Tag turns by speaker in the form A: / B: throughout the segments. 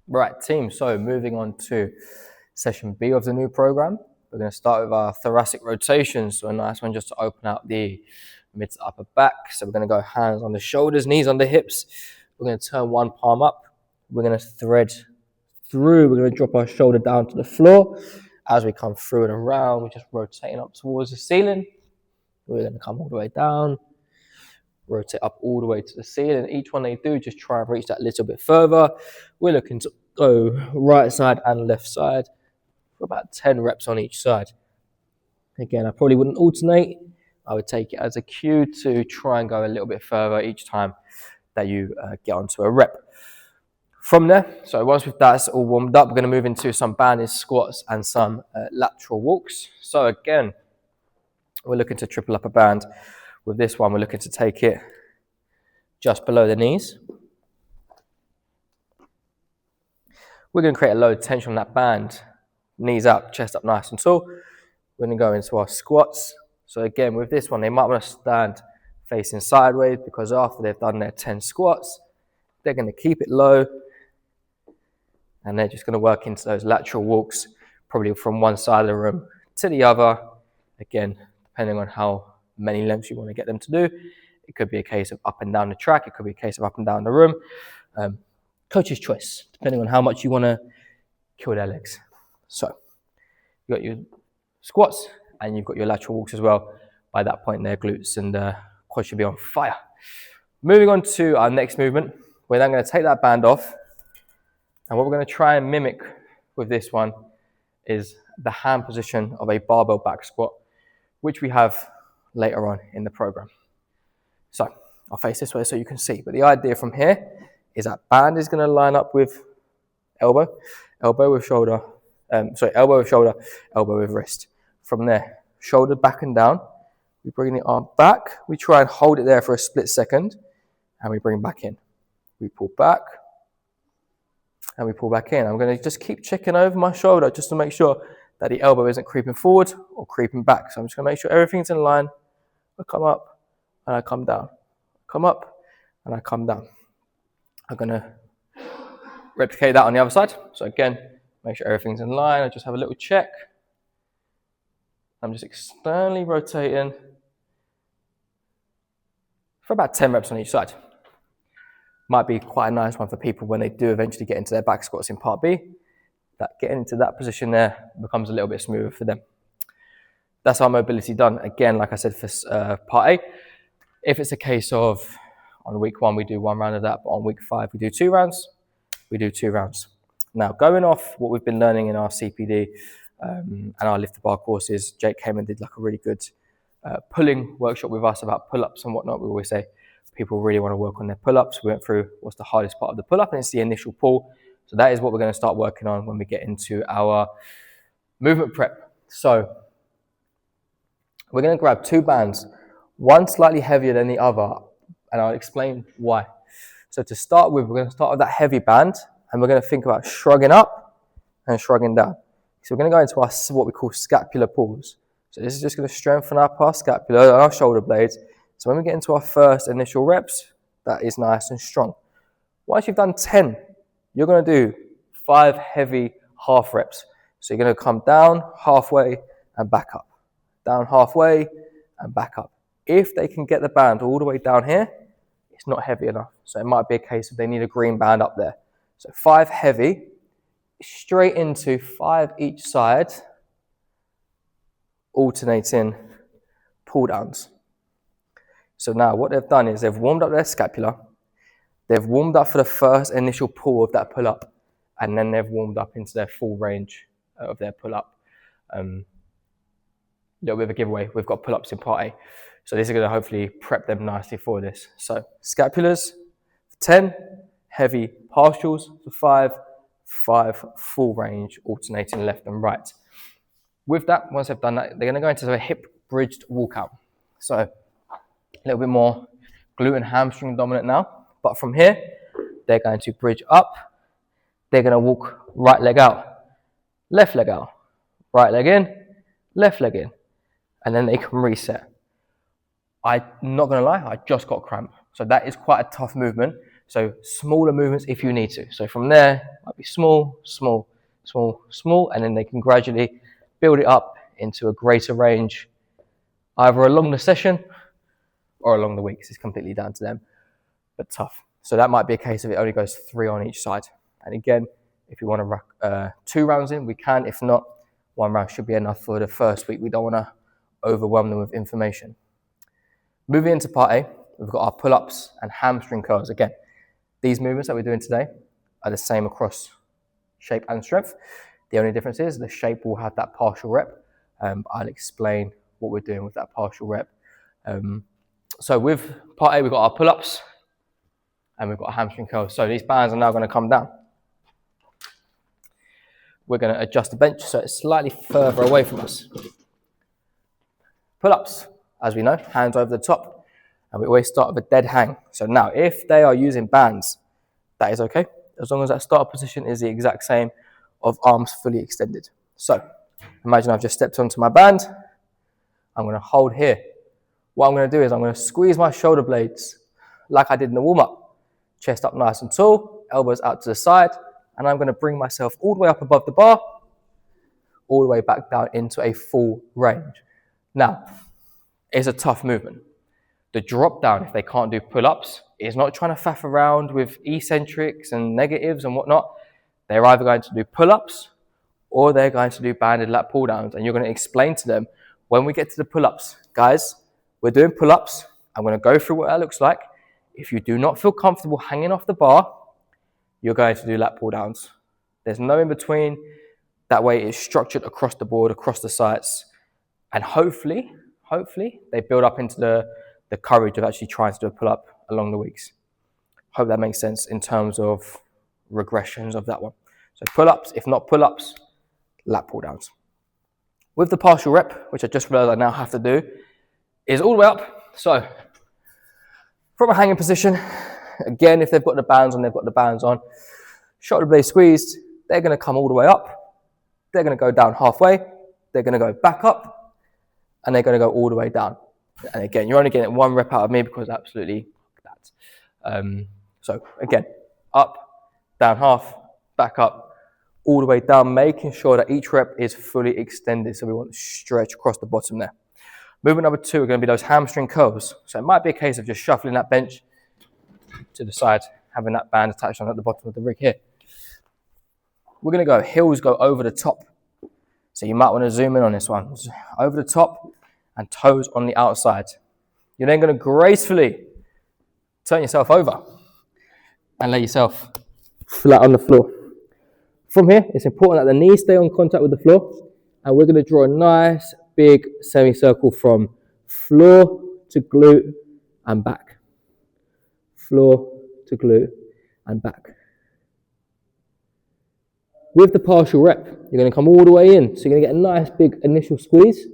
A: Right, team. So moving on to session B of the new program. We're going to start with our thoracic rotations. So a nice one just to open out the mid to upper back. So we're going to go hands on the shoulders, knees on the hips. We're going to turn one palm up. We're going to thread through. We're going to drop our shoulder down to the floor. As we come through and around, we're just rotating up towards the ceiling. We're going to come all the way down, rotate up all the way to the ceiling. Each one they do, just try and reach that little bit further. We're looking to go right side and left side for about 10 reps on each side. Again, I probably wouldn't alternate. I would take it as a cue to try and go a little bit further each time that you get onto a rep. From there, so once that's all warmed up, we're going to move into some banded squats and some lateral walks. So again, we're looking to triple upper band. With this one, we're looking to take it just below the knees. We're going to create a load of tension on that band. Knees up, chest up nice and tall. We're going to go into our squats. So again, with this one, they might want to stand facing sideways because after they've done their 10 squats, they're going to keep it low. And they're just going to work into those lateral walks, probably from one side of the room to the other. Again, depending on how many lengths you want to get them to do. It could be a case of up and down the track. It could be a case of up and down the room. Coach's choice, depending on how much you want to kill their legs. So you've got your squats and you've got your lateral walks as well. By that point, their glutes and quads should be on fire. Moving on to our next movement, we're then going to take that band off. And what we're going to try and mimic with this one is the hand position of a barbell back squat, which we have later on in the program. So I'll face this way so you can see. But the idea from here is that band is going to line up with elbow with shoulder, elbow with shoulder, elbow with wrist. From there, shoulder back and down. We bring the arm back. We try and hold it there for a split second. And we bring back in. We pull back. And we pull back in. I'm going to just keep checking over my shoulder just to make sure that the elbow isn't creeping forward or creeping back. So I'm just going to make sure everything's in line. I come up and I come down. Come up and I come down. I'm going to replicate that on the other side. So again, make sure everything's in line. I just have a little check. I'm just externally rotating for about 10 reps on each side. Might be quite a nice one for people when they do eventually get into their back squats in part B. That getting into that position there becomes a little bit smoother for them. That's our mobility done. Again, like I said, for part A, if it's a case of on week 1 we do 1 round of that, but on week 5 we do 2 rounds, we do 2 rounds. Now, going off what we've been learning in our CPD and our lift the bar courses, Jake came and did like a really good pulling workshop with us about pull-ups and whatnot. We always say people really want to work on their pull-ups. We went through what's the hardest part of the pull-up, and it's the initial pull. So that is what we're going to start working on when we get into our movement prep. So we're going to grab 2 bands, one slightly heavier than the other, and I'll explain why. So to start with, we're going to start with that heavy band, and we're going to think about shrugging up and shrugging down. So we're going to go into our what we call scapular pulls. So this is just going to strengthen up our scapula and our shoulder blades. So when we get into our first initial reps, that is nice and strong. Once you've done 10, you're going to do 5 heavy half reps. So you're going to come down halfway and back up. Down halfway and back up. If they can get the band all the way down here, it's not heavy enough. So it might be a case of they need a green band up there. So 5 heavy, straight into 5 each side, alternating pull downs. So now what they've done is they've warmed up their scapula, they've warmed up for the first initial pull of that pull up, and then they've warmed up into their full range of their pull up. Little bit of a giveaway, we've got pull ups in part A. So this is going to hopefully prep them nicely for this. So scapulars for 10, heavy partials for 5 full range, alternating left and right. With that, once they've done that, they're going to go into a hip bridged walkout. So a little bit more glute and hamstring dominant now. But from here, they're going to bridge up. They're going to walk right leg out, left leg out, right leg in, left leg in. And then they can reset. I'm not going to lie, I just got cramp. So that is quite a tough movement. So smaller movements if you need to. So from there, might be small, small, small, small, and then they can gradually build it up into a greater range, either along the session or along the weeks. It's completely down to them, but tough. So that might be a case of it only goes 3 on each side. And again, if you want to rack 2 rounds in, we can. If not, 1 round should be enough for the first week. We don't want to overwhelm them with information. Moving into part A, we've got our pull-ups and hamstring curls. Again, these movements that we're doing today are the same across shape and strength. The only difference is the shape will have that partial rep. I'll explain what we're doing with that partial rep. So with part A, we've got our pull-ups and we've got our hamstring curls. So these bands are now going to come down. We're going to adjust the bench so it's slightly further away from us. Pull-ups, as we know, hands over the top, and we always start with a dead hang. So now, if they are using bands, that is okay, as long as that starter position is the exact same of arms fully extended. So imagine I've just stepped onto my band. I'm going to hold here. What I'm going to do is I'm going to squeeze my shoulder blades like I did in the warm-up. Chest up nice and tall, elbows out to the side, and I'm going to bring myself all the way up above the bar, all the way back down into a full range. Now, it's a tough movement. The drop down, if they can't do pull-ups, is not trying to faff around with eccentrics and negatives and whatnot. They're either going to do pull-ups or they're going to do banded lat pull-downs. And you're going to explain to them, when we get to the pull-ups, guys, we're doing pull-ups. I'm going to go through what that looks like. If you do not feel comfortable hanging off the bar, you're going to do lat pull-downs. There's no in between. That way it's structured across the board, across the sites. And hopefully, they build up into the courage of actually trying to do a pull-up along the weeks. Hope that makes sense in terms of regressions of that one. So pull-ups, if not pull-ups, lat pull-downs. With the partial rep, which I just realized I now have to do, is all the way up. So from a hanging position, again, if they've got the bands on, they've got the bands on. Shoulder blades squeezed, they're going to come all the way up. They're going to go down halfway. They're going to go back up. And they're going to go all the way down. And again, you're only getting 1 rep out of me because absolutely that. So again, up, down half, back up, all the way down, making sure that each rep is fully extended. So we want to stretch across the bottom there. Movement number 2 are going to be those hamstring curls. So it might be a case of just shuffling that bench to the side, having that band attached on at the bottom of the rig here. We're going to go heels go over the top. So you might want to zoom in on this one. Over the top and toes on the outside. You're then going to gracefully turn yourself over and lay yourself flat on the floor. From here, it's important that the knees stay on contact with the floor, and we're going to draw a nice big semicircle from floor to glute and back. Floor to glute and back. With the partial rep, you're going to come all the way in. So you're going to get a nice big initial squeeze.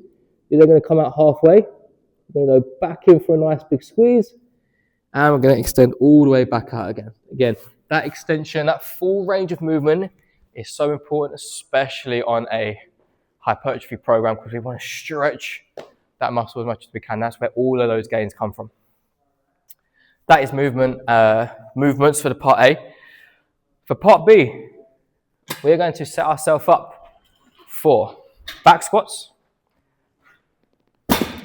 A: You're then going to come out halfway. You're going to go back in for a nice big squeeze. And we're going to extend all the way back out again. Again, that extension, that full range of movement is so important, especially on a hypertrophy program, because we want to stretch that muscle as much as we can. That's where all of those gains come from. That is movements for the part A. For part B, we're going to set ourselves up for back squats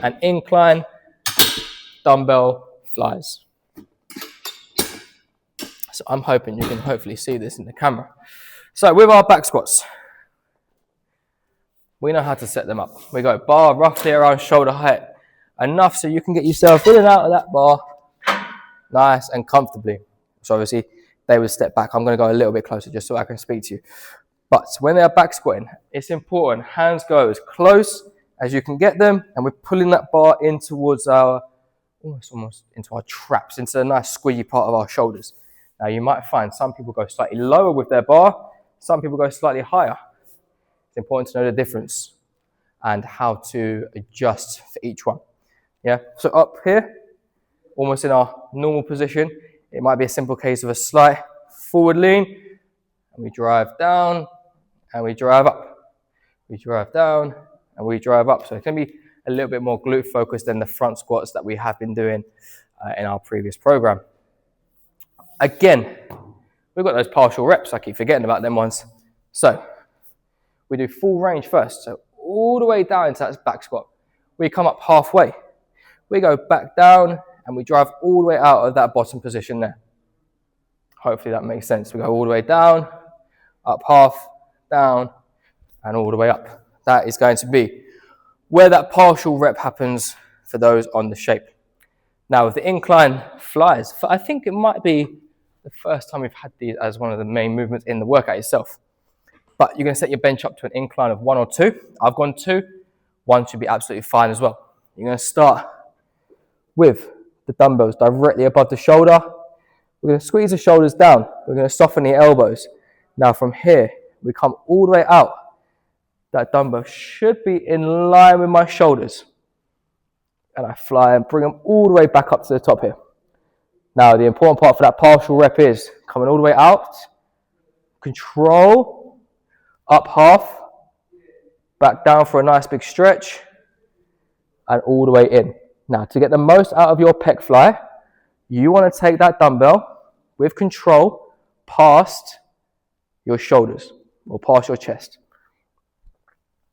A: and incline dumbbell flies. So I'm hoping you can hopefully see this in the camera. So with our back squats, we know how to set them up. We go bar roughly around shoulder height, enough so you can get yourself in and out of that bar nice and comfortably. So obviously they would step back. I'm going to go a little bit closer just so I can speak to you. But when they're back squatting, it's important. Hands go as close as you can get them, and we're pulling that bar in towards our, almost into our traps, into the nice squishy part of our shoulders. Now you might find some people go slightly lower with their bar, some people go slightly higher. It's important to know the difference and how to adjust for each one. Yeah, so up here, almost in our normal position, it might be a simple case of a slight forward lean, and we drive down, and we drive up. We drive down, and we drive up. So it can be a little bit more glute focused than the front squats that we have been doing in our previous program. Again, we've got those partial reps. I keep forgetting about them ones. So we do full range first. So all the way down into that back squat. We come up halfway. We go back down and we drive all the way out of that bottom position there. Hopefully that makes sense. We go all the way down, up half, down, and all the way up. That is going to be where that partial rep happens for those on the shape. Now with the incline flies, I think it might be the first time we've had these as one of the main movements in the workout itself. But you're going to set your bench up to an incline of 1 or 2. I've gone 2. 1 should be absolutely fine as well. You're going to start with the dumbbells directly above the shoulder. We're going to squeeze the shoulders down. We're going to soften the elbows. Now from here, we come all the way out. That dumbbell should be in line with my shoulders. And I fly and bring them all the way back up to the top here. Now the important part for that partial rep is coming all the way out, control, up half, back down for a nice big stretch, and all the way in. Now to get the most out of your pec fly, you want to take that dumbbell with control past your shoulders or past your chest.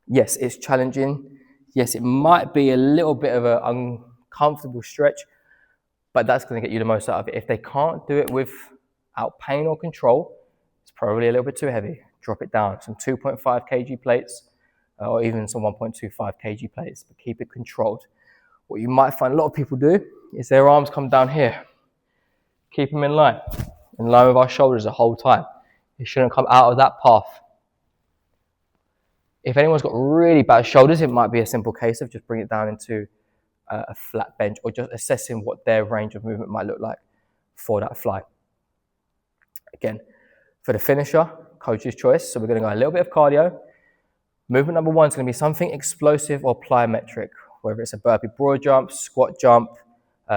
A: Yes, it's challenging. Yes, it might be a little bit of an uncomfortable stretch, but that's going to get you the most out of it. If they can't do it without pain or control, it's probably a little bit too heavy. Drop it down. Some 2.5 kg plates or even some 1.25 kg plates, but keep it controlled. What you might find a lot of people do is their arms come down here. Keep them in line with our shoulders the whole time. It shouldn't come out of that path. If anyone's got really bad shoulders, it might be a simple case of just bring it down into a flat bench or just assessing what their range of movement might look like for that fly. Again, for the finisher, coach's choice. So we're going to go a little bit of cardio. Movement number 1 is going to be something explosive or plyometric, whether it's a burpee broad jump, squat jump,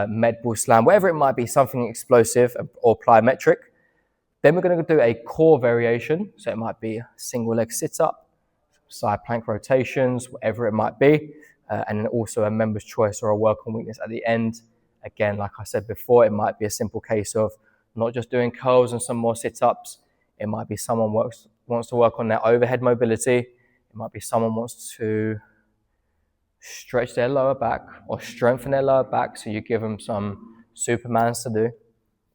A: med bull slam, whatever it might be, something explosive or plyometric. Then we're going to do a core variation. So it might be a single leg sit up, side plank rotations, whatever it might be, and then also a member's choice or a work on weakness at the end. Again, like I said before, it might be a simple case of not just doing curls and some more sit-ups. It might be someone wants to work on their overhead mobility. It might be someone wants to stretch their lower back or strengthen their lower back, so you give them some Supermans to do.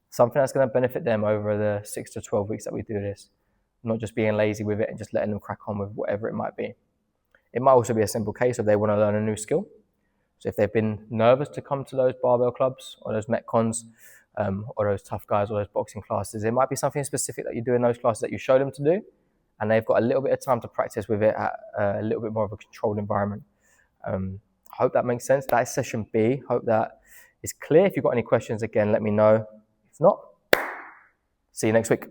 A: Something that's going to benefit them over the 6 to 12 weeks that we do this. Not just being lazy with it and just letting them crack on with whatever it might be. It might also be a simple case of they want to learn a new skill. So if they've been nervous to come to those barbell clubs or those Metcons or those tough guys or those boxing classes, it might be something specific that you do in those classes that you show them to do, and they've got a little bit of time to practice with it at a little bit more of a controlled environment. I hope that makes sense. That is session B. Hope that is clear. If you've got any questions, again, let me know. If not, see you next week.